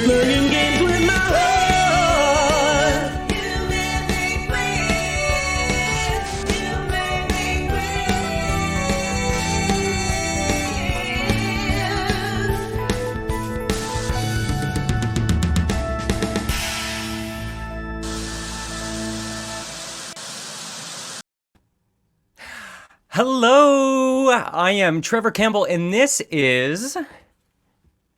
playing games with my heart. You make me queer. You make me Hello, I am Trevor Campbell, and this is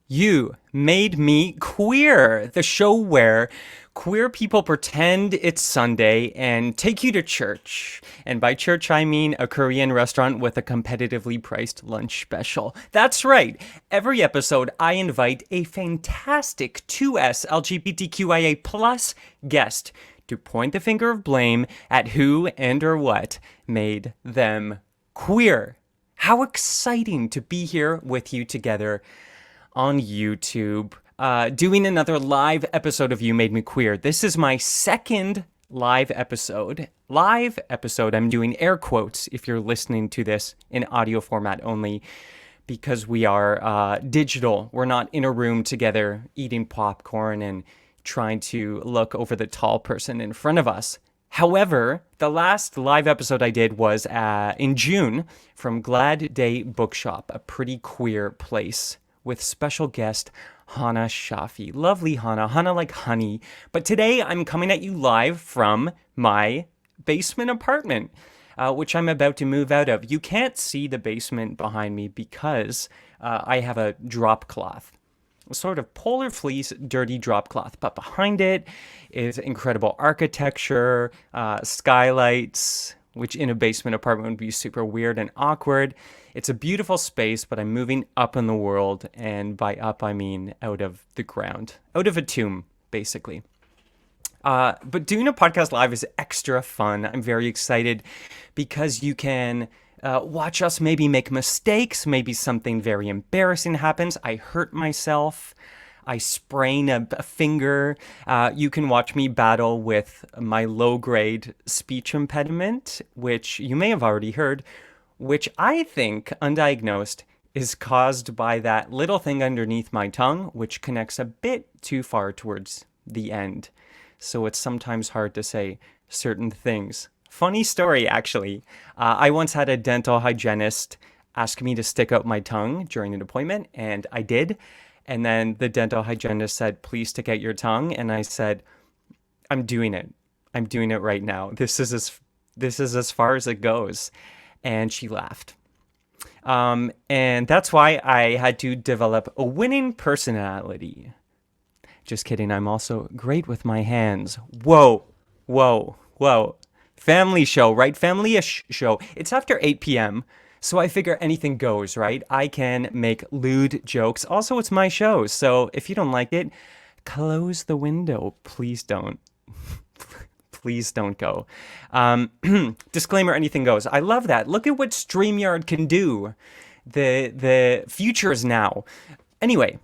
You Made Me Queer, the show where queer people pretend it's Sunday and take you to church. And by church, I mean a Korean restaurant with a competitively priced lunch special. That's right. Every episode, I invite a fantastic 2S LGBTQIA plus guest to point the finger of blame at who and or what made them queer. How exciting to be here with you together on YouTube, doing another live episode of You Made Me Queer. This is my second live episode. Live episode, I'm doing air quotes if you're listening to this in audio format only, because we are digital. We're not in a room together eating popcorn and trying to look over the tall person in front of us. However, the last live episode I did was in June from Glad Day Bookshop, a pretty queer place, with special guest Hannah Shafi. Lovely Hannah like honey. But today I'm coming at you live from my basement apartment, which I'm about to move out of. You can't see the basement behind me because I have a drop cloth. A sort of polar fleece, dirty drop cloth. But behind it is incredible architecture, skylights, which in a basement apartment would be super weird and awkward. It's a beautiful space, but I'm moving up in the world. And by up, I mean out of the ground, out of a tomb, basically. But doing a podcast live is extra fun. I'm very excited because you can watch us maybe make mistakes. Maybe something very embarrassing happens. I hurt myself. I sprain a finger. You can watch me battle with my low-grade speech impediment, which you may have already heard, which I think, undiagnosed, is caused by that little thing underneath my tongue, which connects a bit too far towards the end. So it's sometimes hard to say certain things. Funny story, actually. I once had a dental hygienist ask me to stick out my tongue during an appointment, and I did. And then the dental hygienist said, please stick out your tongue. And I said, I'm doing it. I'm doing it right now. This is as far as it goes. And she laughed. And that's why I had to develop a winning personality. Just kidding. I'm also great with my hands. Whoa. Family show, right? Family-ish show. It's after 8 p.m., so I figure anything goes, right? I can make lewd jokes. Also, it's my show, so if you don't like it, close the window. Please don't. Please don't go. Disclaimer, anything goes. I love that. Look at what StreamYard can do. The future is now. Anyway,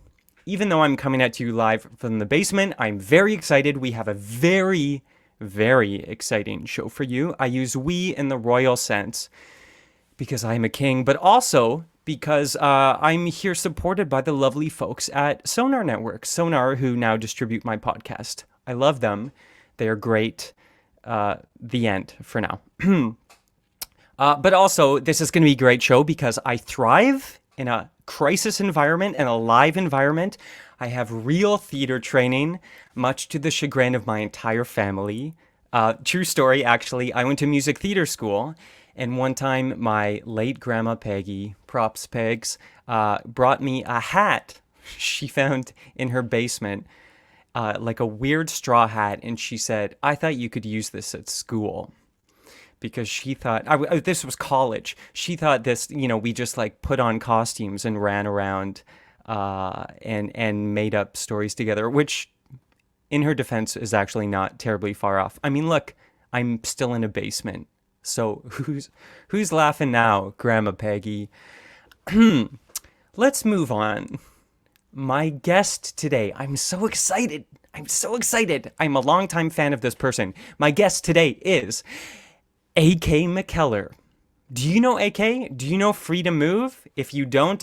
even though I'm coming at you live from the basement, I'm very excited. We have a very exciting show for you. I use we in the royal sense because I'm a king, but also because I'm here supported by the lovely folks at Sonar Network. Sonar, who now distribute my podcast. I love them. They are great. The end for now. But also, this is going to be a great show because I thrive in a crisis environment and a live environment. I have real theater training, much to the chagrin of my entire family. True story, actually. I went to music theater school, and one time my late grandma Peggy, props Pegs, brought me a hat she found in her basement, like a weird straw hat, and she said, I thought you could use this at school. Because she thought, this was college. She thought this, we just like put on costumes and ran around and made up stories together, which in her defense is actually not terribly far off. I mean, look, I'm still in a basement. So who's laughing now, Grandma Peggy? Let's move on. My guest today, I'm so excited. I'm a longtime fan of this person. My guest today is AK MacKellar. Do you know AK? Do you know Free to Move? If you don't,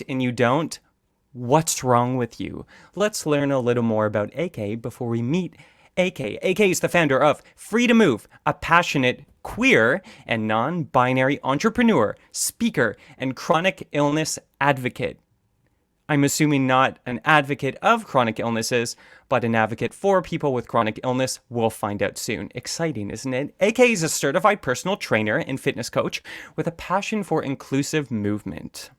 What's wrong with you? Let's learn a little more about AK before we meet AK. AK is the founder of Free to Move, a passionate, queer, and non binary entrepreneur, speaker, and chronic illness advocate. I'm assuming not an advocate of chronic illnesses, but an advocate for people with chronic illness. We'll find out soon. Exciting, isn't it? AK is a certified personal trainer and fitness coach with a passion for inclusive movement.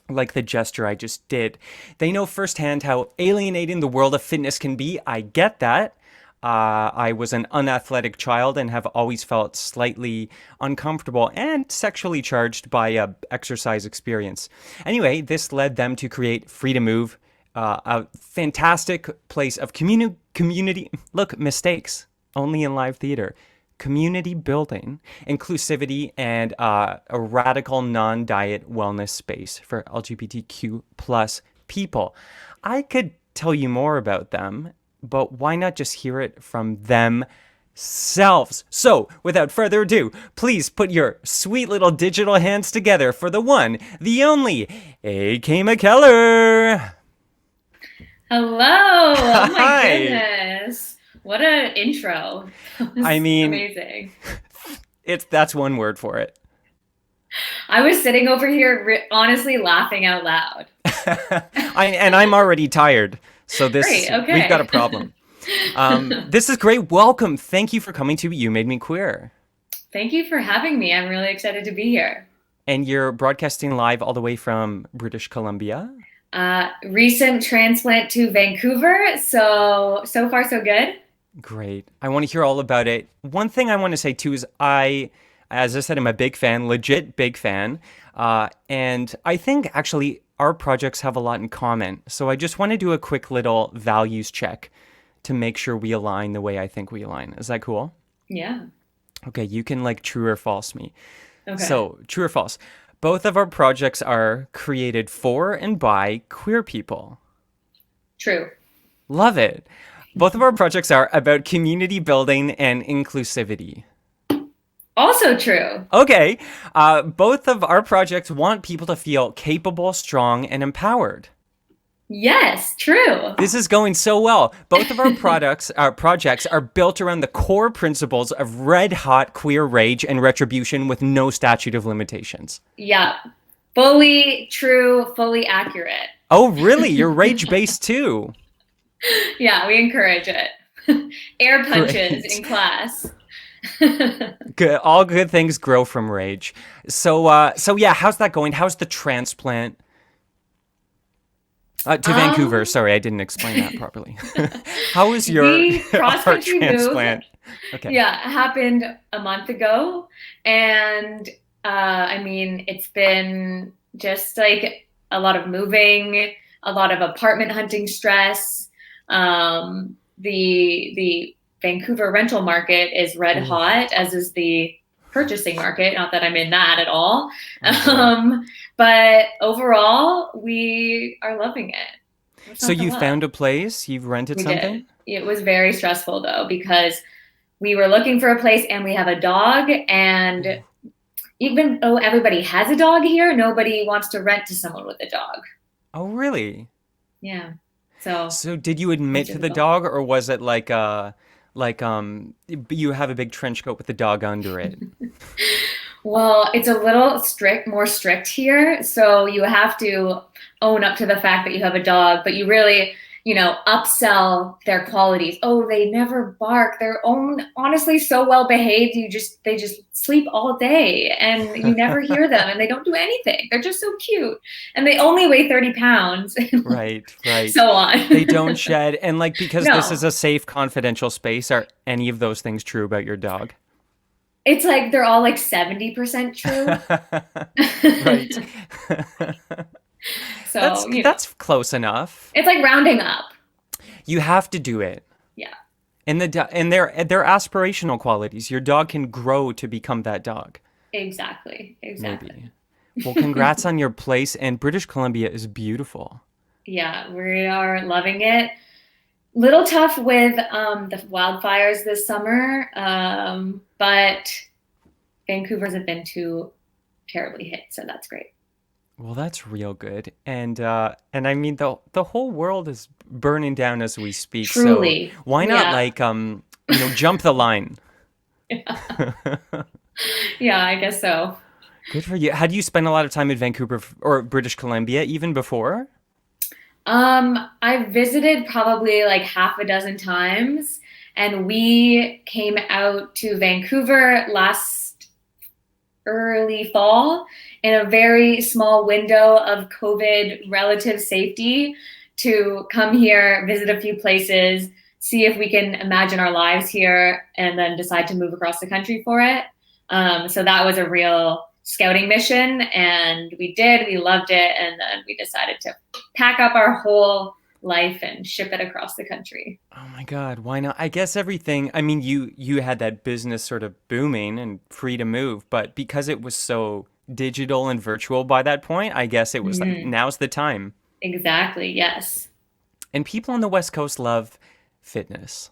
Like the gesture I just did. They know firsthand how alienating the world of fitness can be. I get that. I was an unathletic child and have always felt slightly uncomfortable and sexually charged by exercise experience. Anyway, this led them to create Free to Move, a fantastic place of community. Look, mistakes only in live theater. Community building, inclusivity, and a radical non-diet wellness space for LGBTQ plus people. I could tell you more about them, but why not just hear it from themselves? So, without further ado, please put your sweet little digital hands together for the one, the only, AK MacKellar. Hello. Oh my Hi. goodness. What an intro. That was I mean, amazing. that's one word for it. I was sitting over here honestly laughing out loud. I'm already tired, so Great, okay. we've got a problem. This is great. Welcome. Thank you for coming to You Made Me Queer. Thank you for having me. I'm really excited to be here. And you're broadcasting live all the way from British Columbia. Recent transplant to Vancouver, so far so good. Great. I want to hear all about it. One thing I want to say too is as I said, I'm a big fan, legit big fan. And I think actually our projects have a lot in common. So I just want to do a quick little values check to make sure we align the way I think we align. Is that cool? Yeah. Okay, you can like true or false me. Okay. So, true or false? Both of our projects are created for and by queer people. True. Love it. Both of our projects are about community building and inclusivity. Also true. Okay. Both of our projects want people to feel capable, strong, and empowered. Yes, true. This is going so well. Both of our projects are built around the core principles of red hot queer rage and retribution with no statute of limitations. Yeah. Fully true, fully accurate. Oh, really? You're rage-based too. Yeah, we encourage it. Air punches Great. in class. Good. All good things grow from rage. So yeah, how's that going? How's the transplant? To Vancouver. Sorry, I didn't explain that properly. How is your The our cross-country move, transplant? Okay. yeah, happened a month ago. And I mean, it's been just like a lot of moving, a lot of apartment hunting stress. The Vancouver rental market is red hot, as is the purchasing market. Not that I'm in that at all. But overall, we are loving it. So you found a place? You've rented We something? did. It was very stressful though, because we were looking for a place and we have a dog, and even though everybody has a dog here, nobody wants to rent to someone with a dog. Oh, really? Yeah. So So did you admit to the difficult. dog, or was it like you have a big trench coat with the dog under it? Well, it's a little more strict here. So you have to own up to the fact that you have a dog, but you really, upsell their qualities. Oh, they never bark. They're honestly so well behaved. They just sleep all day and you never hear them, and they don't do anything. They're just so cute. And they only weigh 30 pounds. Right. So on. They don't shed. And because this No. is a safe, confidential space, are any of those things true about your dog? It's like they're all like 70% true. Right. So, That's close enough. it's like rounding up. You have to do it. Yeah. And they're aspirational qualities. Your dog can grow to become that dog. Exactly. Maybe. Well, congrats on your place. And British Columbia is beautiful. Yeah, we are loving it. Little tough with the wildfires this summer, but Vancouver's have been too terribly hit, so that's great. Well, that's real good. And I mean the whole world is burning down as we speak. So Truly. why not Yeah. like jump the line? Yeah, I guess so. Good for you. Had you spent a lot of time in Vancouver or British Columbia even before? I visited probably like half a dozen times, and we came out to Vancouver last early fall in a very small window of COVID relative safety to come here, visit a few places, see if we can imagine our lives here, and then decide to move across the country for it. So that was a real scouting mission, and we did. We loved it, and then we decided to pack up our whole life and ship it across the country. Oh my God, why not? I guess everything, I mean, you had that business sort of booming and free to move, but because it was so digital and virtual by that point, I guess it was like Mm-hmm. now's the time. Exactly. Yes. And people on the West Coast love fitness.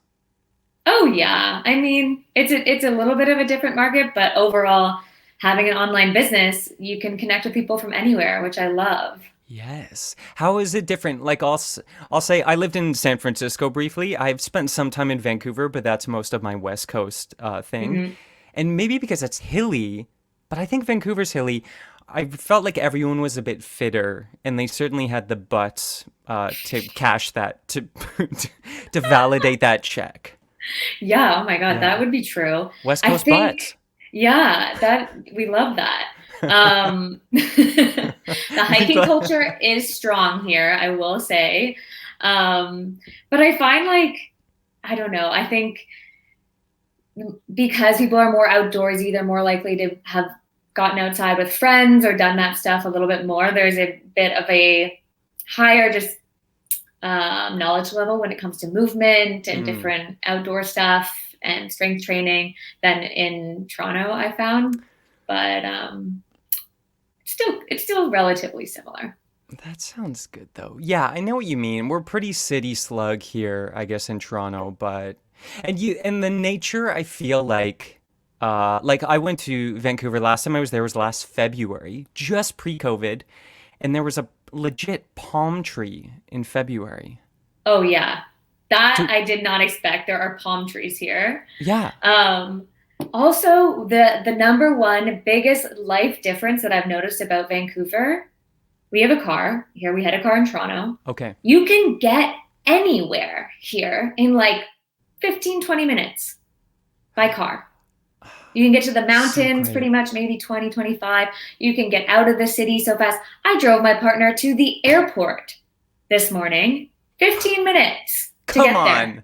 Oh yeah. I mean, it's a little bit of a different market, but overall, having an online business, you can connect with people from anywhere, which I love. Yes. How is it different? Like I'll say I lived in San Francisco briefly. I've spent some time in Vancouver, but that's most of my West Coast thing. Hmm. And maybe because it's hilly, but I think Vancouver's hilly. I felt like everyone was a bit fitter, and they certainly had the butts to cash that to validate that check. Yeah. Oh my God, that Yeah, would be true. West I Coast butts. think, yeah, that we love that. The We hiking love- culture is strong here, I will say. But I find like, I don't know, I think because people are more outdoorsy, they're more likely to have gotten outside with friends or done that stuff a little bit more. There's a bit of a higher just knowledge level when it comes to movement and Mm, different outdoor stuff and strength training than in Toronto, I found. But it's still relatively similar. that sounds good though. Yeah, I know what you mean. We're pretty city slug here, I guess, in Toronto, but and the nature, I feel like I went to Vancouver last time I was there was last February, just pre-COVID, and there was a legit palm tree in February. Oh yeah, that To I did not expect. There are palm trees here. yeah, Um, Also, the number one biggest life difference that I've noticed about Vancouver, we have a car here. We had a car in Toronto. okay. You can get anywhere here in like 15, 20 minutes by car. You can get to the So mountains pretty great. much, maybe 20, 25. You can get out of the city so fast. I drove my partner to the airport this morning, 15 minutes to Come get there. on.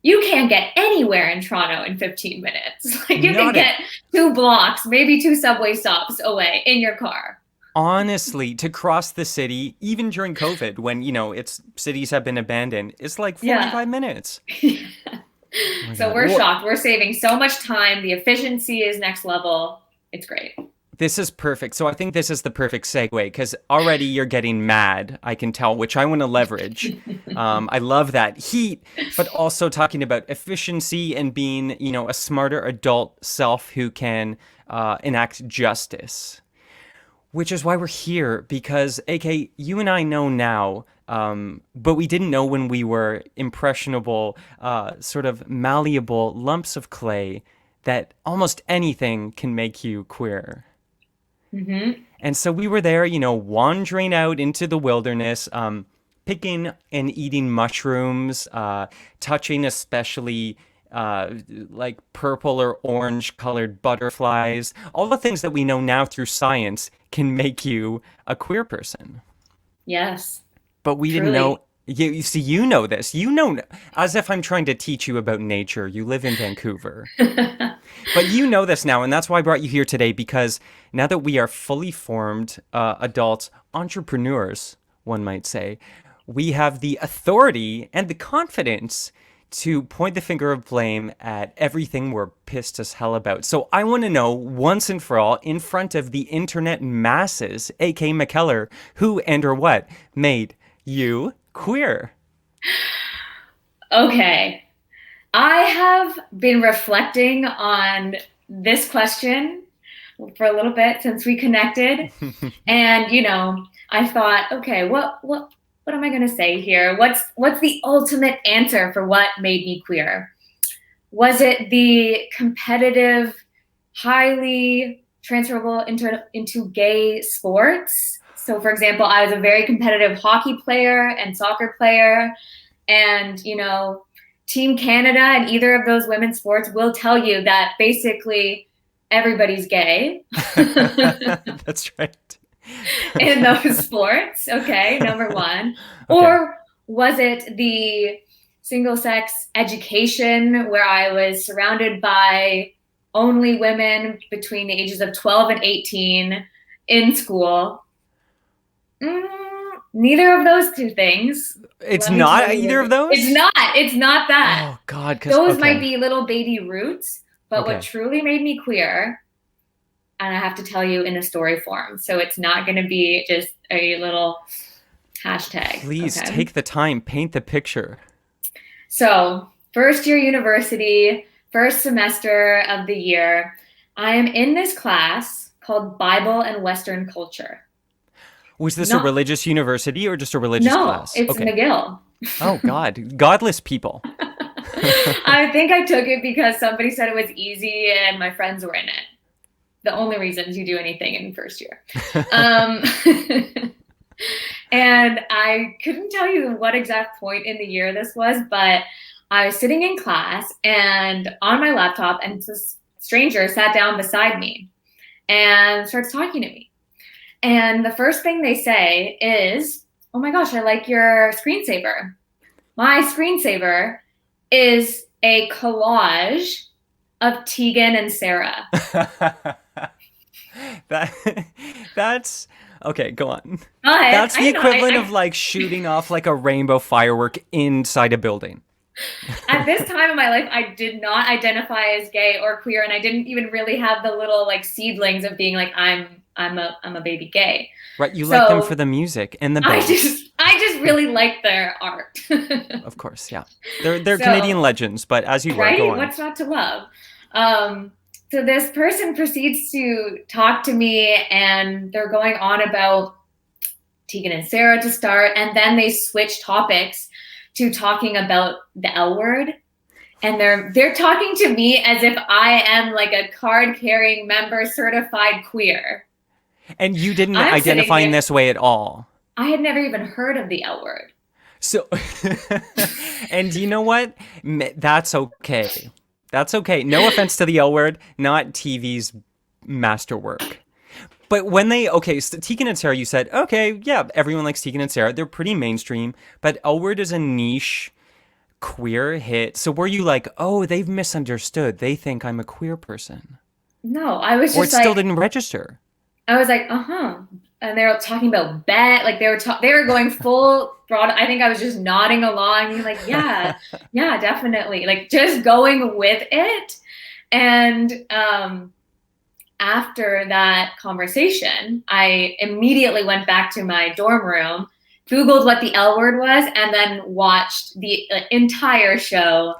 You can't get anywhere in Toronto in 15 minutes. Like you can Not a get 2 blocks, maybe 2 subway stops away in your car. Honestly, to cross the city, even during COVID, when, it's cities have been abandoned, it's like Yeah. 45 minutes. Oh my So God. we're Well, shocked. We're saving so much time. The efficiency is next level. It's great. this is perfect. So I think this is the perfect segue because already you're getting mad, I can tell, which I want to leverage. I love that heat, but also talking about efficiency and being, a smarter adult self who can enact justice. Which is why we're here, because AK, you and I know now, but we didn't know when we were impressionable, sort of malleable lumps of clay, that almost anything can make you queer. Hmm. And so we were there, wandering out into the wilderness, picking and eating mushrooms, touching especially like purple or orange colored butterflies, all the things that we know now through science can make you a queer person. Yes, But we didn't know. truly. You see, you know this. You know, as if I'm trying to teach you about nature. You live in Vancouver. But you know this now, and that's why I brought you here today, because now that we are fully formed adult entrepreneurs, one might say, we have the authority and the confidence to point the finger of blame at everything we're pissed as hell about. So I want to know once and for all, in front of the internet masses, AK MacKellar, who and or what made you queer? Okay. I have been reflecting on this question for a little bit since we connected. And, I thought, okay, what am I going to say here? What's the ultimate answer for what made me queer? Was it the competitive, highly transferable into gay sports? So, for example, I was a very competitive hockey player and soccer player, and Team Canada and either of those women's sports will tell you that basically everybody's gay That's right. in those sports. Okay, number one. Okay. Or was it the single sex education where I was surrounded by only women between the ages of 12 and 18 in school? Neither of those two things. It's Let me not tell you, either of those? It's not. It's not that. Oh, God. Those might be little baby roots, but Okay. what truly made me queer, and I have to tell you in a story form, so it's not going to be just a little hashtag. Please okay? take the time, paint the picture. So, first year university, first semester of the year, I am in this class called Bible and Western Culture. Was this a No. religious university or just a religious No, class? it's Okay. McGill. Oh, God. Godless people. I think I took it because somebody said it was easy and my friends were in it. The only reasons you do anything in first year. And I couldn't tell you what exact point in the year this was, but I was sitting in class and on my laptop, and this stranger sat down beside me and starts talking to me. And the first thing they say is, "Oh my gosh, I like your screensaver." My screensaver is a collage of Tegan and Sarah. That's okay, go on. Go ahead. That's the I know, equivalent of like shooting off like a rainbow firework inside a building. At this time in my life, I did not identify as gay or queer, and I didn't even really have the little like seedlings of being like I'm a baby gay. Right, you like them So, for the music and the I bass. just really like their art. Of course, yeah. They're So- Canadian legends, but as you were, Right? go on. What's not to love? So this person proceeds to talk to me, and they're going on about Tegan and Sarah to start, and then they switch topics to talking about the L word. And they're talking to me as if I am like a card-carrying member certified queer. And you didn't I'm sitting identify in here- this way at all. I had never even heard of the L word. So, and you know what? That's okay. That's okay. No offense to the L word, not TV's masterwork. But when so Tegan and Sarah, you said, okay, yeah, everyone likes Tegan and Sarah. They're pretty mainstream, but L word is a niche queer hit. So were you like, oh, they've misunderstood. They think I'm a queer person. No, I was Or it just like, still didn't register. I was like, and they were talking about bet, like they were going full broad. I think I was just nodding along, being like, yeah, definitely, like just going with it. And after that conversation, I immediately went back to my dorm room, Googled what the L word was, and then watched the entire show,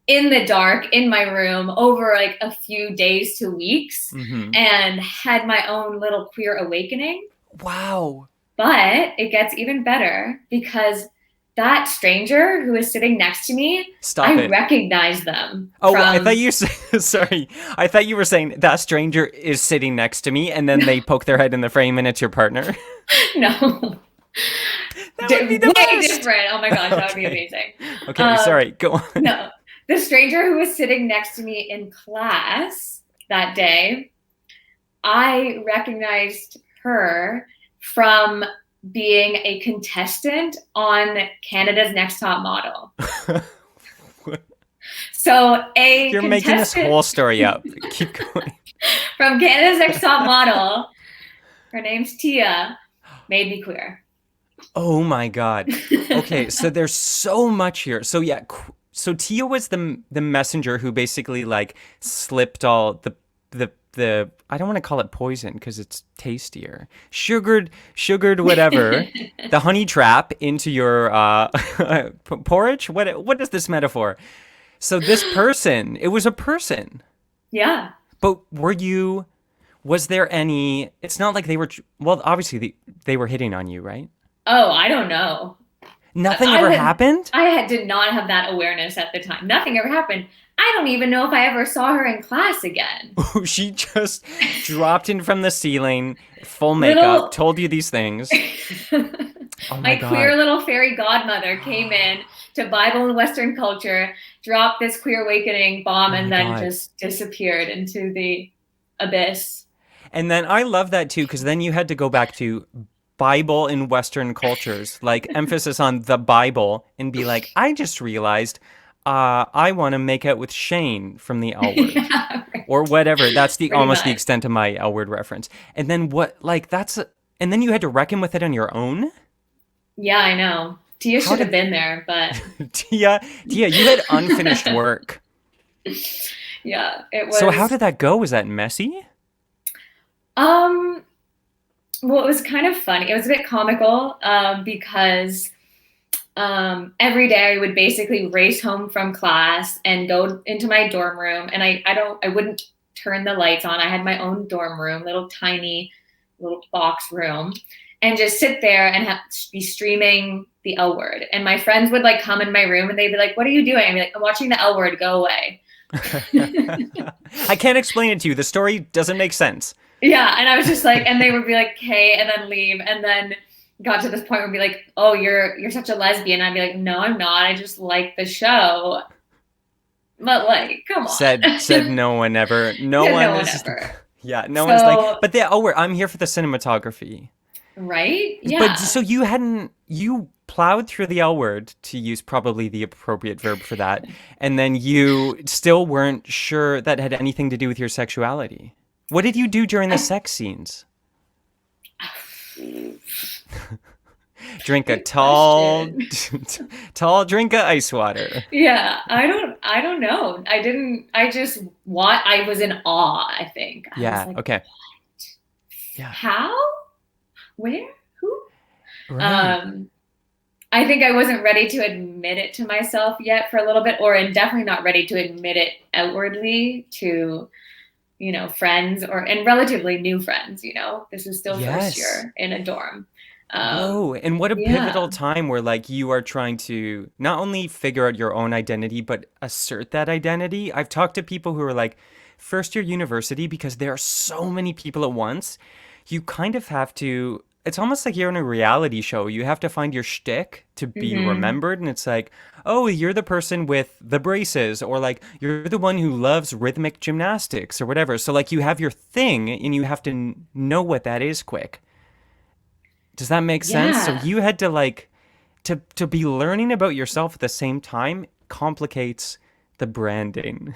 in the dark in my room over like a few days to weeks, and had my own little queer awakening. Wow. But it gets even better because that stranger who is sitting next to me, I recognize them. Oh, I thought you sorry. I thought you were saying that stranger is sitting next to me and then they poke their head in the frame and it's your partner. No. That would be the Way best. different. Oh my gosh, that would be amazing. Okay, sorry. Go on. No. The stranger who was sitting next to me in class that day, I recognized her from being a contestant on Canada's Next Top Model. So You're making this whole story up. Keep going. From Canada's Next Top Model, her name's Tia, made me queer. Oh my God. Okay, so there's so much here. So yeah, so Tia was the messenger who basically like slipped all the I don't want to call it poison because it's tastier. Sugared whatever, the honey trap into your porridge. What is this metaphor? So this person, it was a person. Yeah. But were you Was there any? It's not like they were. Well, obviously they were hitting on you, right? Oh, I don't know. Nothing ever happened. Did not have that awareness at the time. Nothing ever happened. I don't even know if I ever saw her in class again. She just dropped in from the ceiling, full Little makeup, told you these things. Oh my my queer God. little fairy godmother came in to Bible and Western culture, dropped this queer awakening bomb, Oh and my then God. just disappeared into the abyss. And then I love that too, because then you had to go back to Bible in Western cultures, like emphasis on the Bible, and be like, I just realized I want to make out with Shane from the L Word. Yeah, Or whatever. That's the pretty almost the much. extent of my L Word reference. And then what, like, and then you had to reckon with it on your own? Yeah, I know. Tia How should have did, been there, but Tia, you had unfinished work. yeah, it So how was. did that go? Was that messy? Um, well, it was kind of funny. It was a bit comical because every day I would basically race home from class and go into my dorm room, and I wouldn't turn the lights on. I had my own dorm room, little tiny little box room, and just sit there and be streaming the L Word. And my friends would like come in my room and they'd be like, "What are you doing?" I'd be like, "I'm watching the L Word. Go away." I can't explain it to you. The story doesn't make sense. Yeah, and I was just like, and they would be like, "Okay," and then leave, and then got to this point where be like, "Oh, you're such a lesbian." I'd be like, "No, I'm not. I just like the show." But like, come Said on. no one ever. No Said no one one is. ever. Yeah, no one's like. So, But I'm here for the cinematography. right? But Yeah. so you plowed through the L Word, to use probably the appropriate verb for that, and then you still weren't sure that had anything to do with your sexuality. What did you do during the I, sex scenes? Drink a good question. tall drink of ice water. Yeah, I don't know. I just I was in awe, I think. I was Yeah. like, Okay. Yeah. how? Where? Who? Right. Um, I think I wasn't ready to admit it to myself yet for a little bit, or and definitely not ready to admit it outwardly to, friends and relatively new friends, This is still first Yes. year in a dorm. Whoa, and what a pivotal Yeah. time where like you are trying to not only figure out your own identity but assert that identity. I've talked to people who are like first year university because there are so many people at once. You kind of have to it's almost like you're in a reality show. You have to find your shtick to be Hmm. remembered, and it's like, oh, you're the person with the braces, or like you're the one who loves rhythmic gymnastics, or whatever. So like you have your thing, and you have to know what that is quick. Does that make sense? So Yeah. you had to like to be learning about yourself at the same time complicates the branding.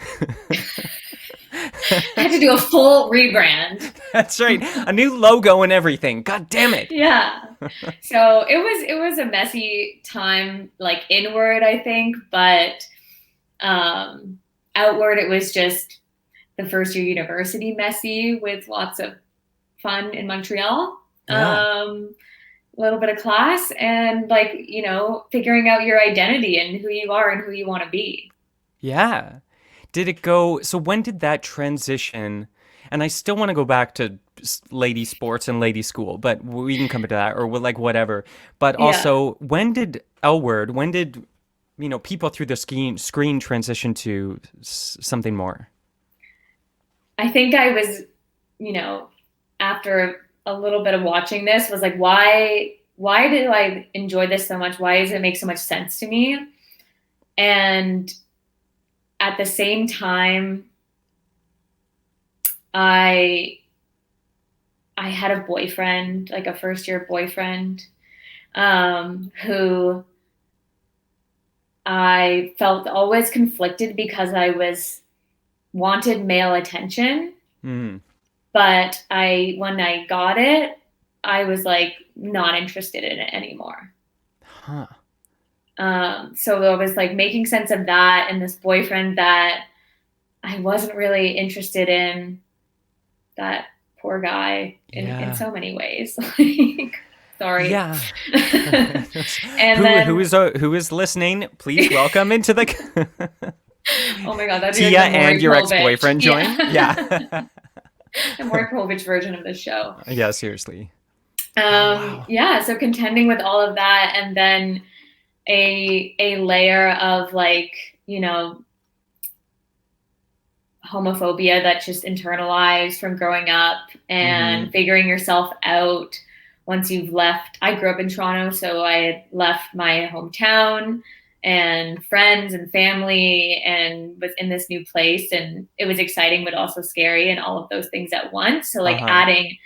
I had to do a full rebrand. That's right. A new logo and everything. God damn it. Yeah. So it was a messy time, like inward, I think, but outward it was just the first year university messy with lots of fun in Montreal. Yeah. A little bit of class and like, figuring out your identity and who you are and who you want to be. Yeah. Did it go so when did that transition, and I still want to go back to lady sports and lady school, but we can come to that, or like whatever. But Yeah. also, when did people through the screen transition to something more? I think I was, you know, after a little bit of watching this was like, why do I enjoy this so much? Why does it make so much sense to me? And at the same time, I I had a boyfriend, like a first year boyfriend, who I felt always conflicted because I was wanted male attention, Mm. but when I got it, I was like not interested in it anymore. Huh. So I was like making sense of that and this boyfriend that I wasn't really interested in, that poor guy in Yeah. so many ways. Like, sorry. Yeah. And then, Who is listening? Please welcome into the oh my God, that'd be like Tia the and Maury your Povich. ex-boyfriend join. Yeah. Yeah. A more Povich version of the show. Yeah, seriously. Oh, wow. Yeah, so contending with all of that, and then a layer of like, you know, homophobia that's just internalized from growing up and Mm-hmm. figuring yourself out once you've left. I grew up in Toronto, so I had left my hometown and friends and family and was in this new place, and it was exciting but also scary and all of those things at once. So like Uh-huh. adding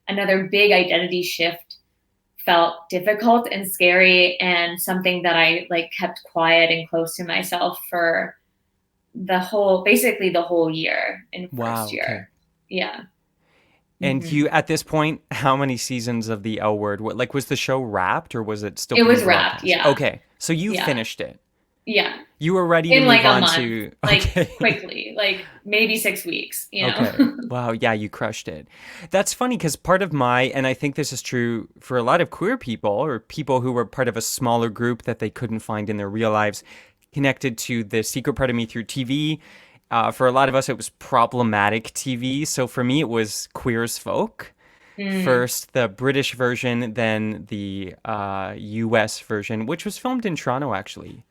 another big identity shift felt difficult and scary, and something that I like kept quiet and close to myself for basically the whole year in Wow, first okay. year. Yeah. And Hmm. you, at this point, how many seasons of the L Word? What, like, was the show wrapped or was it still It being was wrapped. broadcast? Yeah. Okay, so you Yeah. finished it. Yeah. You were ready to In like move a on month, to. like Okay. quickly, like maybe 6 weeks, you Okay. know? Wow. Yeah, you crushed it. That's funny because part of my, and I think this is true for a lot of queer people or people who were part of a smaller group that they couldn't find in their real lives, connected to the secret part of me through TV. For a lot of us, it was problematic TV. So for me, it was Queer as Folk. Mm, First, the British version, then the US version, which was filmed in Toronto, actually.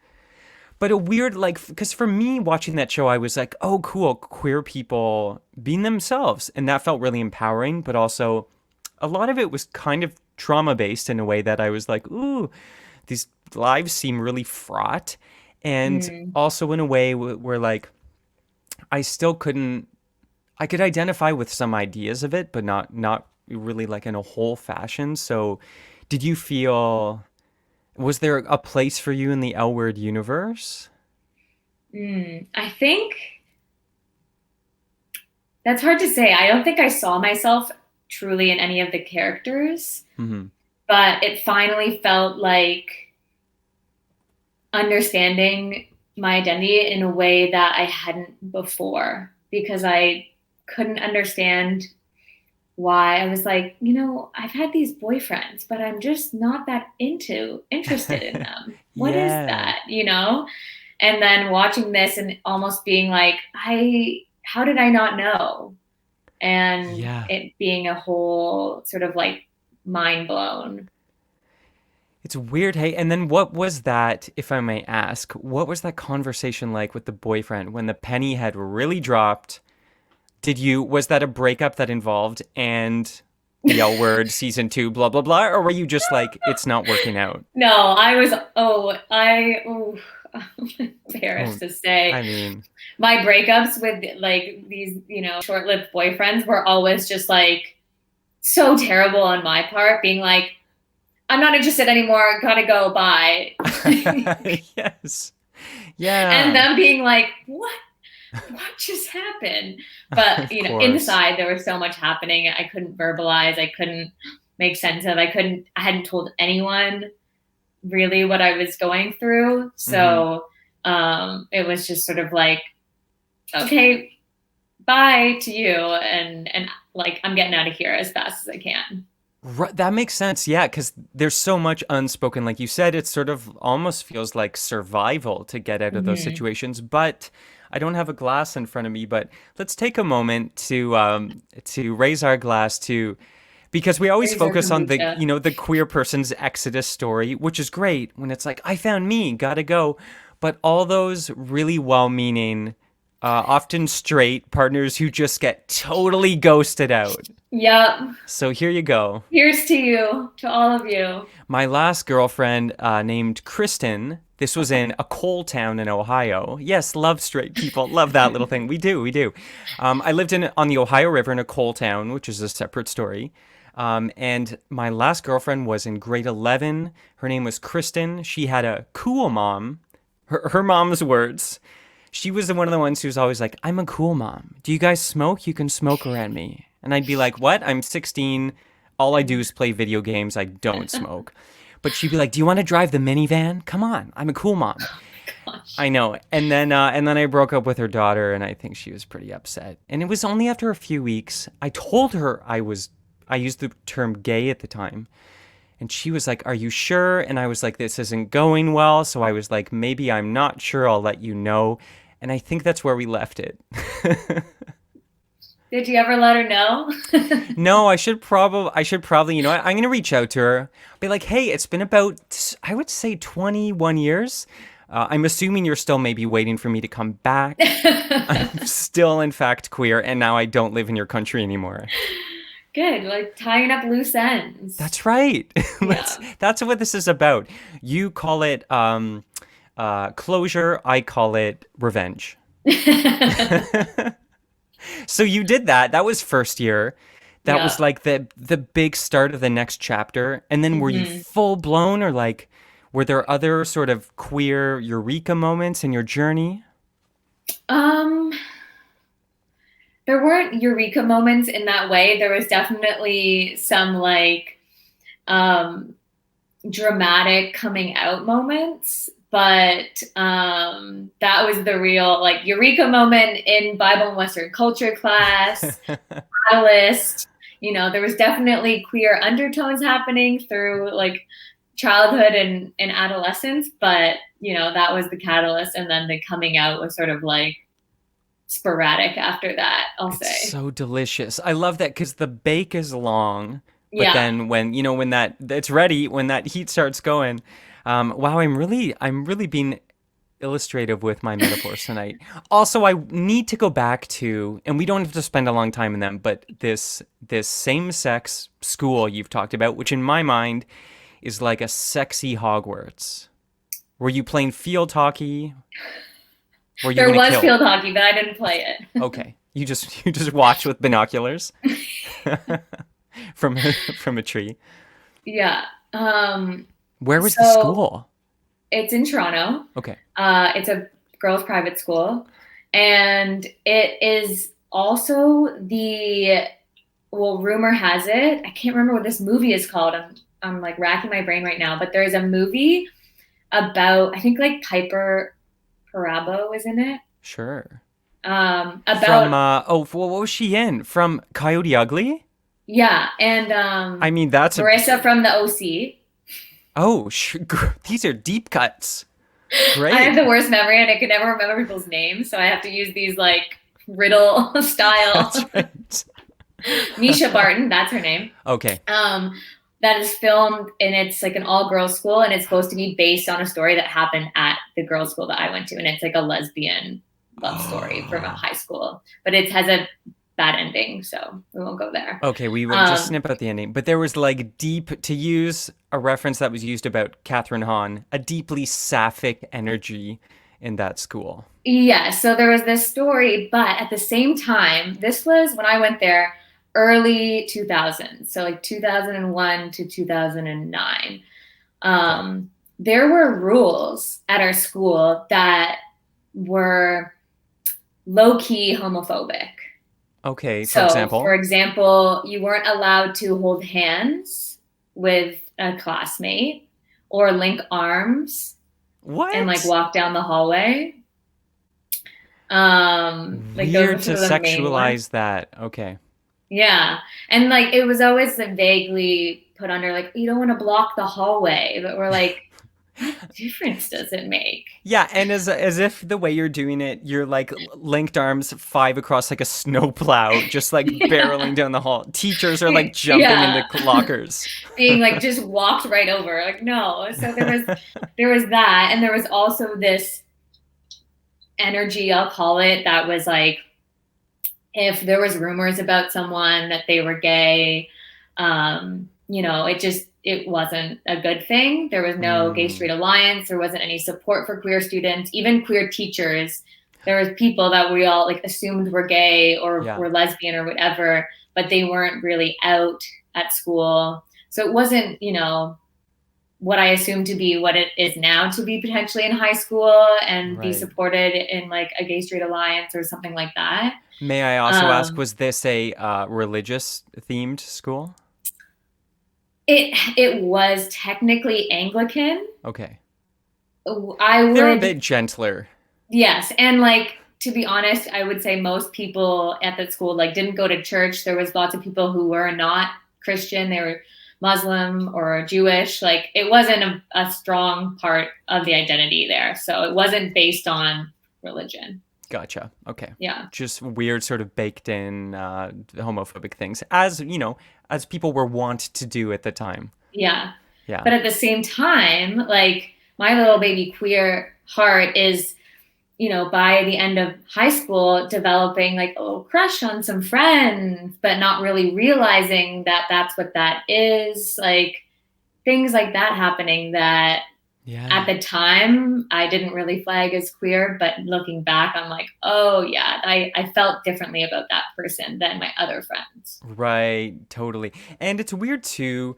But a weird, like, because for me, watching that show, I was like, oh, cool, queer people being themselves. And that felt really empowering. But also, a lot of it was kind of trauma based in a way that I was like, ooh, these lives seem really fraught. And mm, also in a way where, like, I still couldn't, I could identify with some ideas of it, but not really like in a whole fashion. So, did you feel, was there a place for you in the L Word universe? I think that's hard to say. I don't think I saw myself truly in any of the characters, Hmm. but it finally felt like understanding my identity in a way that I hadn't before, because I couldn't understand why. I was like, you know, I've had these boyfriends, but I'm just not that interested in them. What is Yeah. that, you know? And then watching this and almost being like, how did I not know? And Yeah. it being a whole sort of like mind blown. It's weird. Hey, and then what was that, if I may ask, what was that conversation like with the boyfriend when the penny had really dropped? Was that a breakup that involved and the L Word season two, blah, blah, blah? Or were you just like, it's not working out? No, I was, I'm Oh, embarrassed to say I mean, my breakups with like these, you know, short-lived boyfriends were always just like so terrible on my part, being like, I'm not interested anymore, gotta go, bye. yes. And Yeah, them being like, what just happened? But of you know, course. inside there was so much happening. I couldn't verbalize, I couldn't make sense of, I hadn't told anyone really what I was going through. Hmm. So it was just sort of like, okay, bye to you, and like I'm getting out of here as fast as I can. That makes sense. Yeah, because there's so much unspoken. Like you said, it sort of almost feels like survival to get out of those Mm-hmm. situations. But I don't have a glass in front of me. But let's take a moment to raise our glass to, because we always There's our focus on the kombucha. the queer person's exodus story, which is great when it's like I found me, gotta go. But all those really well-meaning, often straight partners who just get totally ghosted out. Yep. So here you go. Here's to you, to all of you. My last girlfriend, named Kristen. This was in a coal town in Ohio. Yes, love straight people. Love that little thing. We do, we do. I lived on the Ohio River in a coal town, which is a separate story. And my last girlfriend was in grade 11. Her name was Kristen. She had a cool mom. Her mom's words. She was one of the ones who was always like, I'm a cool mom. Do you guys smoke? You can smoke around me. And I'd be like, what? I'm 16. All I do is play video games. I don't smoke. But she'd be like, "Do you want to drive the minivan? Come on, I'm a cool mom." Gosh. I know. And then I broke up with her daughter, and I think she was pretty upset. And it was only after a few weeks I told her I used the term gay at the time, and she was like, "Are you sure?" And I was like, "This isn't going well." So I was like, "Maybe I'm not sure. I'll let you know." And I think that's where we left it. Did you ever let her know? No, I should probably, I'm gonna reach out to her. Be like, hey, it's been about, I would say 21 years. I'm assuming you're still maybe waiting for me to come back. I'm still, in fact, queer, and now I don't live in your country anymore. Good, like tying up loose ends. That's right. Yeah. That's what this is about. You call it closure. I call it revenge. So you did that. That was first year. That was Yeah. like the big start of the next chapter. And then were you hmm full blown, or like were there other sort of queer eureka moments in your journey? Um, there weren't eureka moments in that way. There was definitely some like um dramatic coming out moments, but that was the real like eureka moment in Bible and Western culture class, catalyst. There was definitely queer undertones happening through like childhood and adolescence, but that was the catalyst, and then the coming out was sort of like sporadic after that, I'll It's say. so delicious. I love that because the bake is long, but Yeah. then when that it's ready, when that heat starts going, wow, I'm really being illustrative with my metaphors tonight. Also, I need to go back to, and we don't have to spend a long time in them, but this same-sex school you've talked about, which in my mind is like a sexy Hogwarts. Were you playing field hockey? Were you There in a was kilt? field hockey, but I didn't play it. Okay, you just watch with binoculars from from a tree. Yeah. Where was the So school? it's in Toronto. Okay, It's a girls' private school, and it is also well, rumor has it. I can't remember what this movie is called. I'm like racking my brain right now, but there's a movie about I think like Piper Perabo is in it. sure. From About what was she in? From Coyote Ugly? yeah, and I mean, that's a Marissa from the OC. oh, these are deep cuts. I have Great. the worst memory and I can never remember people's names, so I have to use these like riddle That's style. right. Misha Barton, that's her name. Okay. That is filmed and it's like an all girls school and it's supposed to be based on a story that happened at the girls' school that I went to, and it's like a lesbian love story from a high school, but it has a bad ending, so we won't go there. Okay, we will just Um, snip out the ending. But there was like deep, to use a reference that was used about Catherine Hahn, a deeply sapphic energy in that school. Yeah, so there was this story, but at the same time, this was when I went there early 2000s, so like 2001 to 2009. Okay. There were rules at our school that were low key homophobic. Okay, for So, for example. example, you weren't allowed to hold hands with a classmate or link arms and like What? walk down the hallway. Like those are Weird to sort of the main ones. sexualize that. Okay. Yeah. And like it was always like, vaguely put under like you don't want to block the hallway, but we're like, what difference does it make? Yeah, and as if the way you're doing it, you're like linked arms five across like a snowplow, just like Yeah. barreling down the hall. Teachers are like jumping Yeah. into lockers. Being like just walked right over. Like no. So there was that, and there was also this energy, I'll call it, that was like if there was rumors about someone that they were gay, it wasn't a good thing. There was no Gay Mm, Straight Alliance. There wasn't any support for queer students, even queer teachers. There was people that we all like assumed were gay or yeah, were lesbian or whatever, but they weren't really out at school. So it wasn't, what I assume to be what it is now to be potentially in high school and be right. supported in like a Gay Straight Alliance or something like that. May I also ask, Um, was this a religious themed school? it was technically Anglican. Okay. I They're a would bit gentler. Yes, and like to be honest, I would say most people at that school like didn't go to church. There was lots of people who were not Christian. They were Muslim or Jewish. Like it wasn't a strong part of the identity there. So it wasn't based on religion. Gotcha. Okay. Yeah. Just weird, sort of baked in homophobic things, as you know, as people were wont to do at the time. Yeah. Yeah. But at the same time, like my little baby queer heart is, by the end of high school, developing like a little crush on some friends, but not really realizing that that's what that is. Like things like that happening that Yeah. at the time I didn't really flag as queer, but looking back, I'm like, oh yeah, I felt differently about that person than my other friends. Right. Totally. And it's weird too.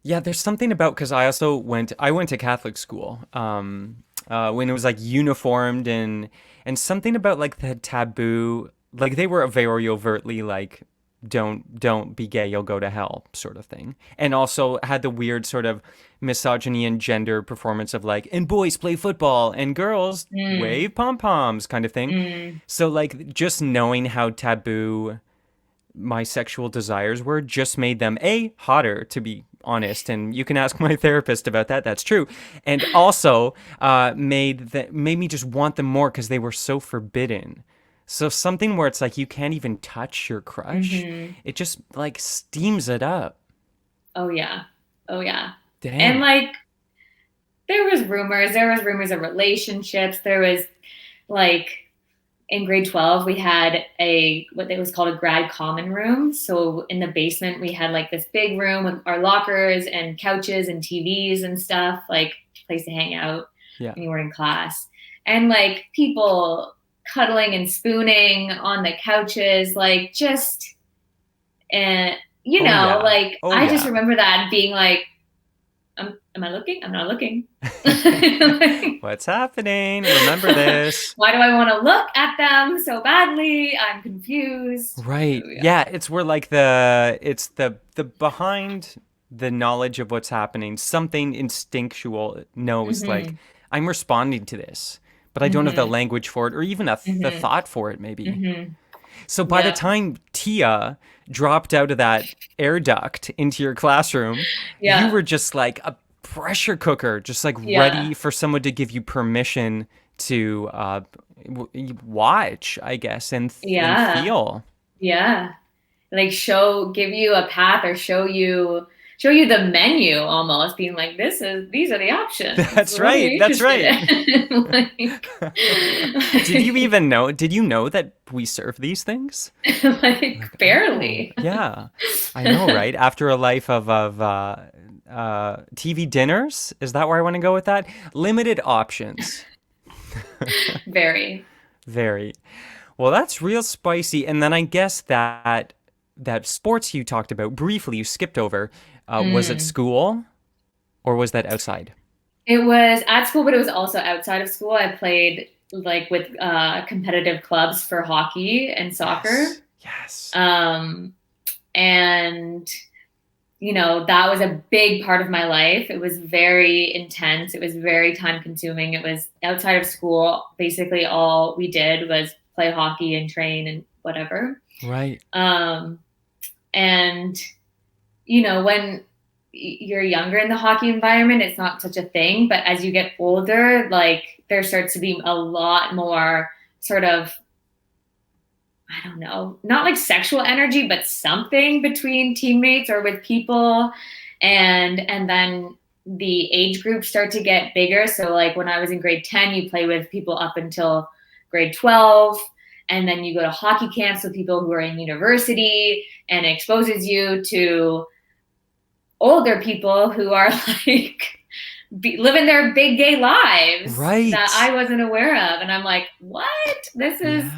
Yeah, there's something about because I went to Catholic school when it was like uniformed and something about like the taboo, like they were very overtly like don't be gay, you'll go to hell sort of thing, and also had the weird sort of misogyny and gender performance of like, and boys play football and girls Mm, wave pom poms kind of thing. mm, So like just knowing how taboo my sexual desires were just made them a hotter, to be honest, and you can ask my therapist about that, that's true, and also made me just want them more because they were so forbidden. So something where it's like you can't even touch your crush, hmm. it just like steams it up. Oh yeah. Oh yeah. And Dang. like there was rumors of relationships. There was like in grade 12 we had a what it was called a grad common room. So in the basement we had like this big room with our lockers and couches and TVs and stuff, like place to hang out Yeah. when you were in class. And like people cuddling and spooning on the couches, like just and Oh yeah. like Oh I just yeah. remember that and being like, am I looking? I'm not looking. Like, What's happening? Remember this. why do I want to look at them so badly? I'm confused. Right. So, yeah. Yeah, it's where like it's the behind the knowledge of what's happening, something instinctual knows like Hmm. I'm responding to this, but I don't have the Hmm. language for it or even the Hmm. thought for it maybe. Hmm. So by the Yeah. time Tia dropped out of that air duct into your classroom, you Yeah. were just like a pressure cooker, just like Yeah. ready for someone to give you permission to watch, I guess, and Yeah. feel. Yeah. Like give you a path or show you the menu almost, being like, these are the options. That's What are right. you That's interested right. in? Did you even know? Did you know that we serve these things? Like Like, oh, barely. yeah. I know, right? After a life of TV dinners, is that where I want to go with that? Limited options. Very. Very. Well, that's real spicy. And then I guess that sports you talked about briefly, you skipped over. Was it Mm. school or was that outside? It was at school, but it was also outside of school. I played like with competitive clubs for hockey and soccer. Yes. Yes. Um, and that was a big part of my life. It was very intense. It was very time consuming. It was outside of school. Basically, all we did was play hockey and train and whatever. Right. Um, and when you're younger in the hockey environment, it's not such a thing. But as you get older, like there starts to be a lot more sort of, I don't know, not like sexual energy, but something between teammates or with people. And then the age groups start to get bigger. So like when I was in grade 10, you play with people up until grade 12. And then you go to hockey camps with people who are in university, and it exposes you to older people who are like living their big gay lives that Right. I wasn't aware of. And I'm like, what? Yeah.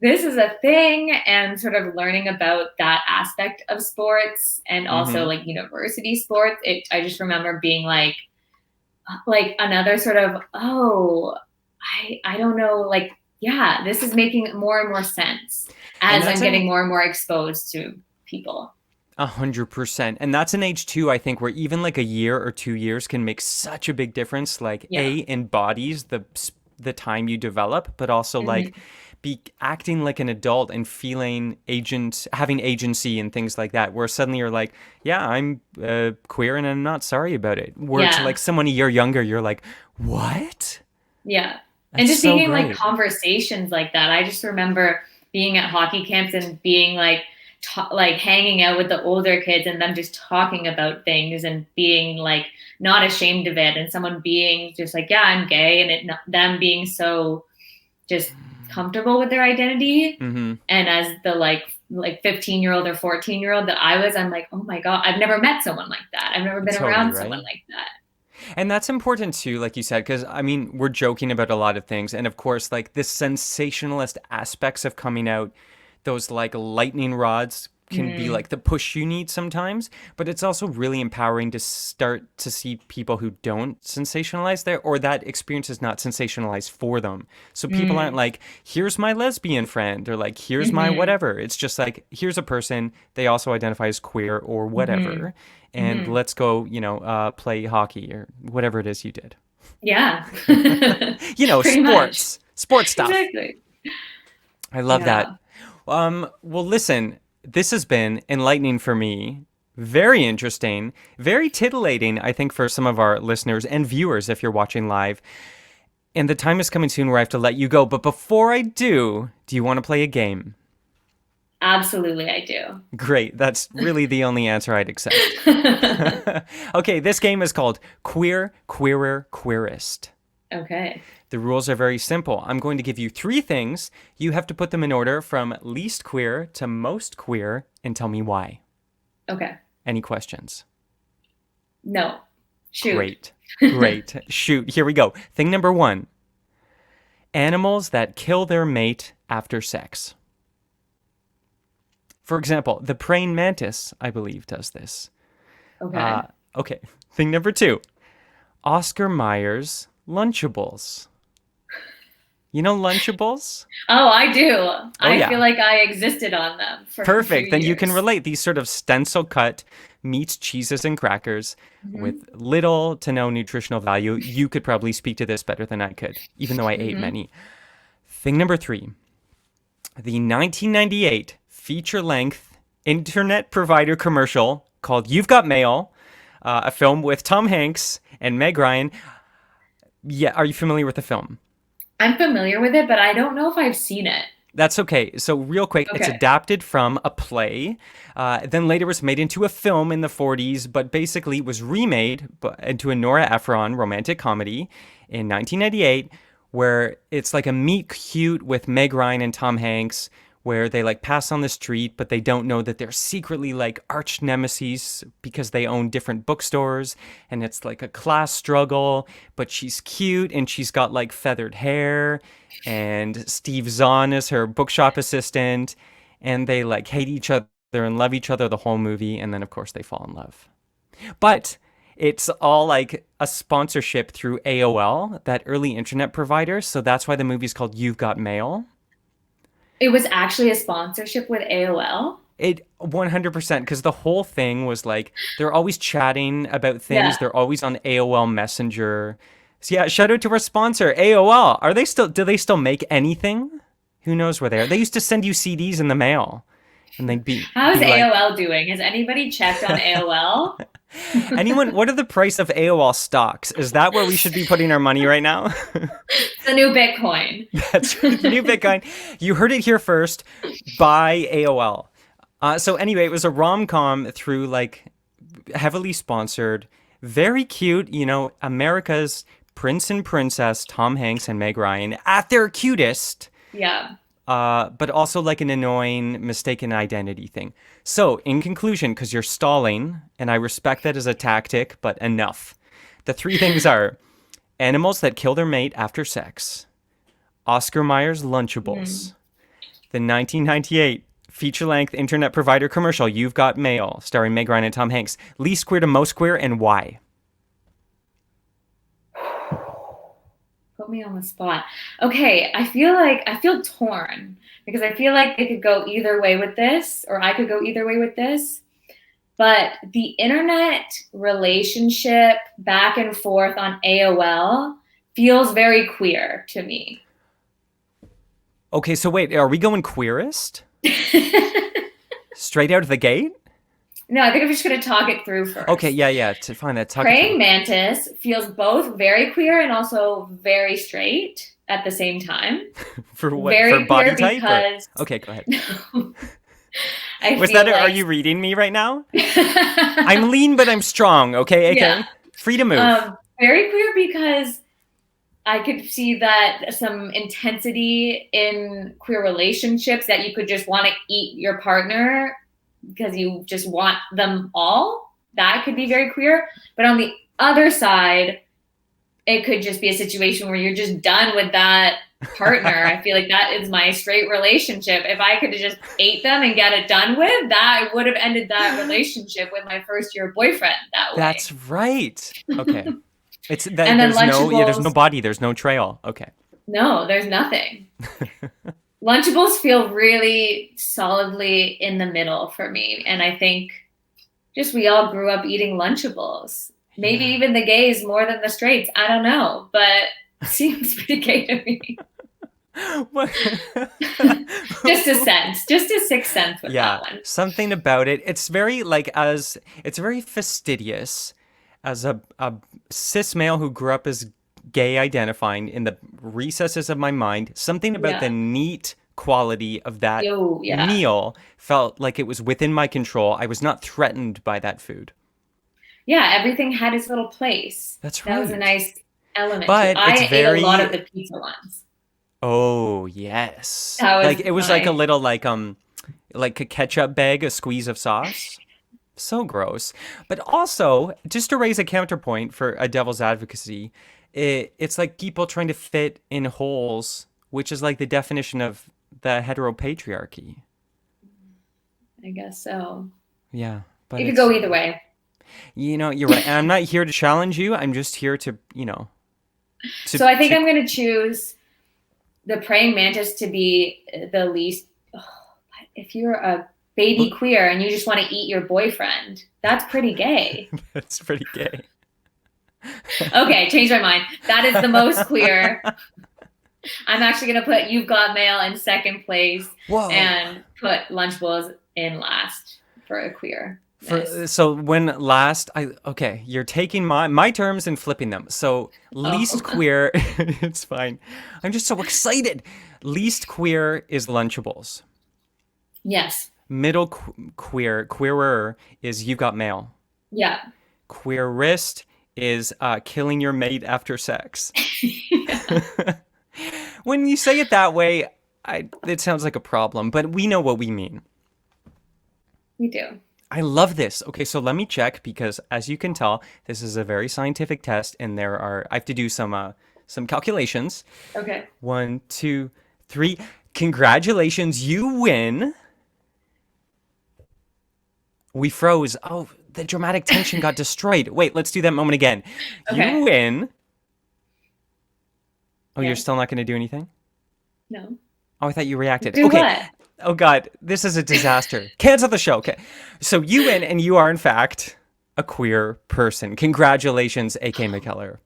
This is a thing. And sort of learning about that aspect of sports and also Mm-hmm. like university sports. I just remember being like another sort of, oh, I don't know, like, yeah, this is making more and more sense And as that's I'm getting an more and more exposed to people. 100%. And that's an age too, I think, where even like a year or 2 years can make such a big difference. Like Yeah. A embodies the time you develop, but also like Hmm. be acting like an adult and feeling having agency and things like that. Where suddenly you're like, yeah, I'm queer and I'm not sorry about it. Where to Yeah. like someone a year younger, you're like, what? Yeah. And That's just so being in like great. conversations like that. I just remember being at hockey camps and being like like hanging out with the older kids and them just talking about things and being like not ashamed of it, and someone being just like, yeah, I'm gay, and them being so just comfortable with their identity. Mm-hmm. And as the like 15-year-old or 14-year-old that I was, I'm like, oh my God, I've never met someone like that. I've never been Totally around someone right. like that. And that's important too, like you said, because I mean, we're joking about a lot of things. And of course, like this sensationalist aspects of coming out, those like lightning rods can be Mm, like the push you need sometimes. But it's also really empowering to start to see people who don't sensationalize their, or that experience is not sensationalized for them. So people aren't mm, like, here's my lesbian friend, or like, here's my mm-hmm, whatever. It's just like, here's a person. They also identify as queer or mm-hmm, whatever, and mm-hmm. let's go, play hockey or whatever it is you did. Yeah. Pretty much. Sports stuff. Exactly. I love that. Yeah. Well, listen, this has been enlightening for me. Very interesting, very titillating, I think, for some of our listeners and viewers if you're watching live. And the time is coming soon where I have to let you go. But before I do you want to play a game? Absolutely, I do. Great. That's really the only answer I'd accept. Okay, this game is called Queer, Queerer, Queerest. Okay. The rules are very simple. I'm going to give you three things. You have to put them in order from least queer to most queer and tell me why. Okay. Any questions? No. Shoot. Great. Great. Shoot. Here we go. Thing number one, animals that kill their mate after sex. For example, the praying mantis, I believe, does this. Okay. Okay. Thing number two, Oscar Mayer's Lunchables. You know Lunchables? Oh, I do. Oh, I feel yeah. like I existed on them for a few Perfect. Then you can years. relate these sort of stencil cut meats, cheeses, and crackers with Hmm. little to no nutritional value. You could probably speak to this better than I could, even though I ate Hmm. many. Thing number three, the 1998 feature length internet provider commercial called You've Got Mail, a film with Tom Hanks and Meg Ryan. Yeah, are you familiar with the film? I'm familiar with it, but I don't know if I've seen it. That's okay. So, real quick, it's Okay. adapted from a play. Then later was made into a film in the 40s, but basically was remade into a Nora Ephron romantic comedy in 1998, where it's like a meet cute with Meg Ryan and Tom Hanks, where they like pass on the street, but they don't know that they're secretly like arch nemesis because they own different bookstores. And it's like a class struggle, but she's cute and she's got like feathered hair. And Steve Zahn is her bookshop assistant. And they like hate each other and love each other the whole movie. And then, of course, they fall in love. But it's all like a sponsorship through AOL, that early internet provider. So that's why the movie's called You've Got Mail. It was actually a sponsorship with AOL. It 100% because the whole thing was like they're always chatting about things. Yeah. They're always on AOL Messenger. So yeah, shout out to our sponsor, AOL. Are they still? Do they still make anything? Who knows where they are? They used to send you CDs in the mail, and they'd How's be like, AOL doing? Has anybody checked on AOL? anyone? What are the price of AOL stocks? Is that where we should be putting our money right now? The new Bitcoin. That's right, the new Bitcoin. You heard it here first. Buy AOL. So anyway, it was a rom com through like heavily sponsored, very cute. America's prince and princess, Tom Hanks and Meg Ryan, at their cutest. Yeah. But also like an annoying mistaken identity thing. So in conclusion, because you're stalling, and I respect that as a tactic, but enough. The three things are animals that kill their mate after sex, Oscar Mayer's Mm. Lunchables, the 1998 feature-length internet provider commercial You've Got Mail, starring Meg Ryan and Tom Hanks. Least queer to most queer, and why? Put me on the spot. Okay, I feel torn because I feel like they could go either way with this, or I could go either way with this. But the internet relationship back and forth on AOL feels very queer to me. Okay, so wait, are we going queerest? Straight out of the gate? No, I think I'm just going to talk it through Okay, first. yeah, to find that, talk it through. Praying mantis feels both very queer and also very straight. at the same time. For what? For Very body queer type or? because Okay, go ahead. I Was that feel are like you reading me right now? I'm lean, but I'm strong. Okay, yeah. AK. Free to move. Very queer because I could see that some intensity in queer relationships that you could just want to eat your partner because you just want them all. That could be very queer. But on the other side, it could just be a situation where you're just done with that partner. I feel like that is my straight relationship. If I could have just ate them and get it done with, that I would have ended that relationship with my first year boyfriend that way. That's right. Okay. It's that And then there's no Lunchables, body, there's no trail. Okay. no, there's nothing. Lunchables feel really solidly in the middle for me. And I think just we all grew up eating Lunchables. Maybe Yeah. even the gays more than the straights. I don't know, but it seems pretty gay to me. What? Just a sense, just a sixth sense with Yeah, that one. something about it. It's very like as it's very fastidious as a cis male who grew up as gay identifying in the recesses of my mind. Something about the Yeah. neat quality of that Yo, yeah. meal felt like it was within my control. I was not threatened by that food. Yeah, everything had its little place. That's That was a right. nice element to it. But it's I ate a lot of very the pizza ones. oh, yes. That Like was it was like a my little like a ketchup bag, a squeeze of sauce. So gross. But also, just to raise a counterpoint for a devil's advocacy, it's like people trying to fit in holes, which is like the definition of the heteropatriarchy. I guess so. Yeah, but It could go it's, either way. you're right. And I'm not here to challenge you. I'm just here to, So I think to I'm going to choose the praying mantis to be the least. Oh, if you're a baby look, queer and you just want to eat your boyfriend, that's pretty gay. that's pretty gay. Okay, change my mind. That is the most queer. I'm actually going to put You've Got Mail in second place Whoa. and put Lunchables in last for a queer. So when last I okay, you're taking my terms and flipping them. So least Oh, queer, it's fine. I'm just so excited. Least queer is Lunchables. yes. Middle queerer is You've Got Mail. Yeah. Queerest is killing your mate after sex. When you say it that way, it sounds like a problem, but we know what we mean. We do. I love this. Okay, so let me check because as you can tell, this is a very scientific test and I have to do some calculations. Okay. 1, 2, 3. Congratulations, you win. We froze. Oh, the dramatic tension got destroyed. Wait, let's do that moment again. Okay. You win. Oh, you're Yes. still not going to do anything? No. Oh, I thought you reacted. Do Okay. what? Oh God, this is a disaster. Cancel the show. Okay. So you win, and you are in fact a queer person. Congratulations, AK MacKellar.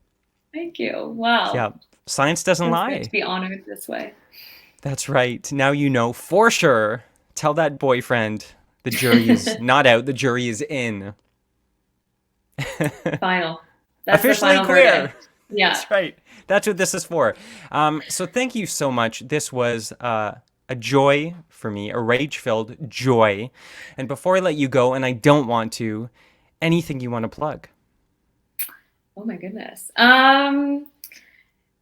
Thank you. Wow. Yeah, science doesn't Feels lie. good to be honored this way. That's right. Now you know for sure. Tell that boyfriend the jury is not out. The jury is in. Final. That's the Officially final queer. verdict. Yeah. That's right. That's what this is for. So thank you so much. This was a joy for me, a rage-filled joy. And before I let you go, and I don't want to, anything you want to plug? Oh my goodness.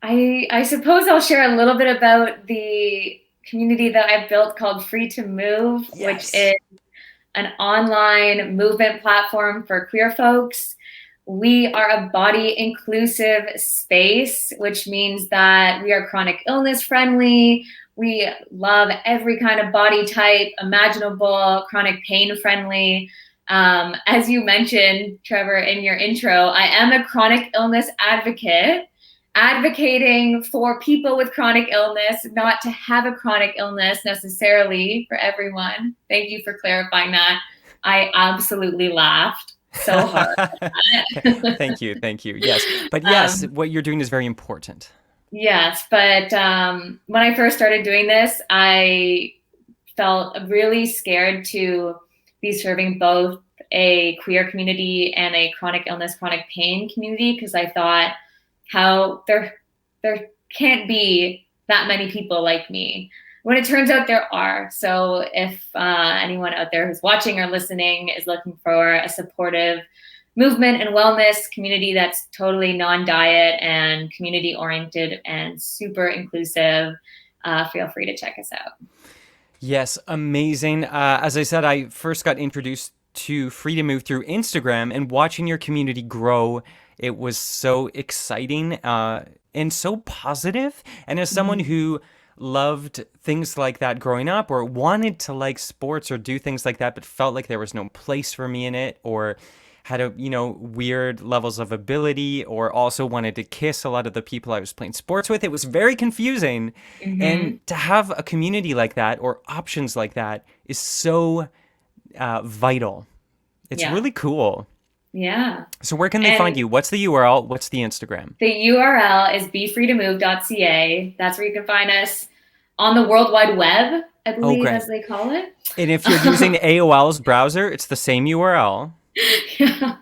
I suppose I'll share a little bit about the community that I've built called Free to Move, Yes. which is an online movement platform for queer folks. We are a body inclusive space, which means that we are chronic illness friendly. We love every kind of body type imaginable, chronic pain friendly. As you mentioned, Trevor, in your intro, I am a chronic illness advocate, advocating for people with chronic illness, not to have a chronic illness necessarily for everyone. Thank you for clarifying that. I absolutely laughed so hard. Thank you. Thank you. Yes. But yes, Um, what you're doing is very important. Yes, but when I first started doing this, I felt really scared to be serving both a queer community and a chronic illness, chronic pain community because I thought how they're can't be that many people like me. When it turns out there are. So if anyone out there who's watching or listening is looking for a supportive movement and wellness community that's totally non-diet and community oriented and super inclusive, feel free to check us out. Yes, amazing. As I said, I first got introduced to Free to Move through Instagram, and watching your community grow, it was so exciting and so positive. And as someone who loved things like that growing up, or wanted to like sports or do things like that, but felt like there was no place for me in it, or had a weird levels of ability, or also wanted to kiss a lot of the people I was playing sports with, it was very confusing. And to have a community like that or options like that is so vital. It's Yeah. really cool. Yeah. So where can they And find you? What's the URL? What's the Instagram? the URL is befreetomove.ca. That's where you can find us on the World Wide Web, I Oh, believe, great. as they call it. And if you're using AOL's browser, it's the same URL. Yeah.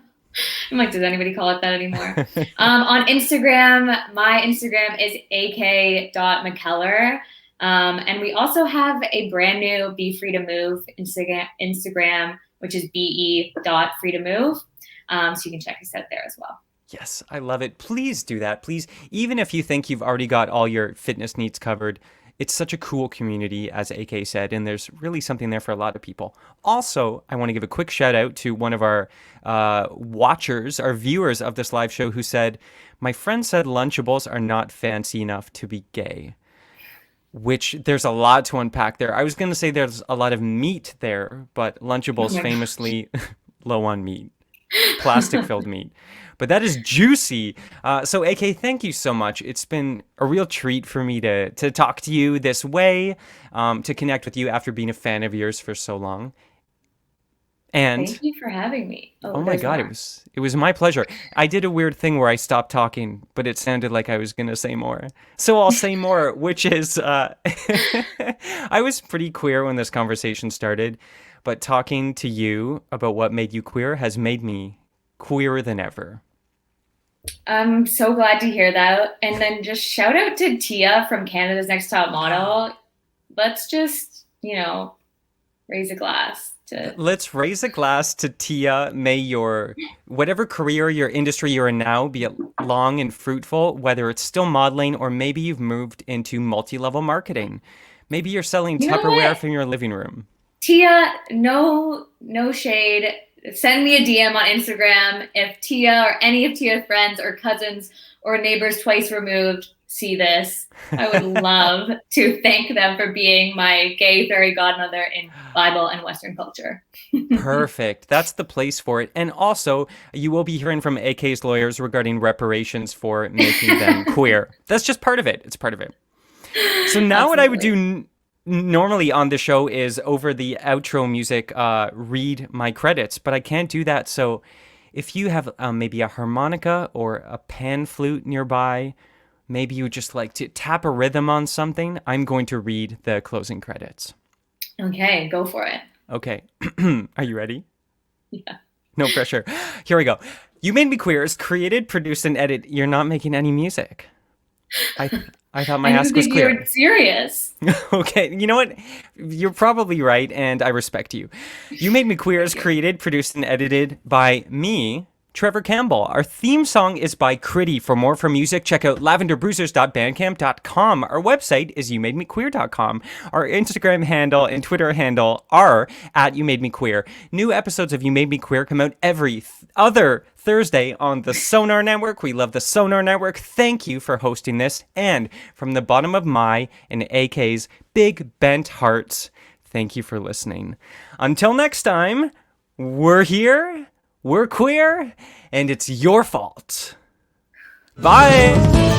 I'm like, does anybody call it that anymore? On Instagram, my Instagram is ak.mackellar. And we also have a brand new Be Free to Move Instagram, which is be.freetomove. So you can check us out there as well. Yes, I love it. Please do that. Please, even if you think you've already got all your fitness needs covered, it's such a cool community, as AK said, and there's really something there for a lot of people. Also, I want to give a quick shout out to one of our watchers, our viewers of this live show, who said, "My friend said Lunchables are not fancy enough to be gay." Which there's a lot to unpack there. I was going to say there's a lot of meat there, but Lunchables my famously low on meat, plastic-filled meat. But that is juicy. So, AK, thank you so much. It's been a real treat for me to talk to you this way, to connect with you after being a fan of yours for so long. And Thank you for having me. oh my there's God, more. it was my pleasure. I did a weird thing where I stopped talking, but it sounded like I was gonna say more. So I'll say more, which is I was pretty queer when this conversation started, but talking to you about what made you queer has made me queerer than ever. I'm so glad to hear that. And then just shout out to Tia from Canada's Next Top Model. Let's just, raise a glass to. Let's raise a glass to Tia. May your whatever career, your industry you're in now be long and fruitful, whether it's still modeling or maybe you've moved into multi-level marketing. Maybe you're selling You know Tupperware what? from your living room. Tia, no shade. Send me a DM on Instagram if Tia or any of Tia's friends or cousins or neighbors twice removed see this. I would love to thank them for being my gay fairy godmother in Bible and Western culture. Perfect. That's the place for it. And also, you will be hearing from AK's lawyers regarding reparations for making them queer. That's just part of it. It's part of it. So now what I would do normally on the show is over the outro music, read my credits, but I can't do that. So if you have maybe a harmonica or a pan flute nearby, maybe you just like to tap a rhythm on something, I'm going to read the closing credits. Okay, go for it. Okay. Are you ready? Yeah. No pressure. Here we go. You Made Me Queer is created, produced, and edited. You're not making any music. I thought my I ask didn't was think clear. you were serious. Okay, you know what? You're probably right, and I respect you. You Made Me Queer is created, produced, and edited by me, Trevor Campbell. Our theme song is by Critty. For more from music, check out lavenderbruisers.bandcamp.com. Our website is youmademequeer.com. Our Instagram handle and Twitter handle are at YouMadeMeQueer. New episodes of You Made Me Queer come out every other Thursday on the Sonar Network. We love the Sonar Network. Thank you for hosting this. And from the bottom of my and AK's big bent hearts, thank you for listening. Until next time, we're here. We're queer, and it's your fault. Bye.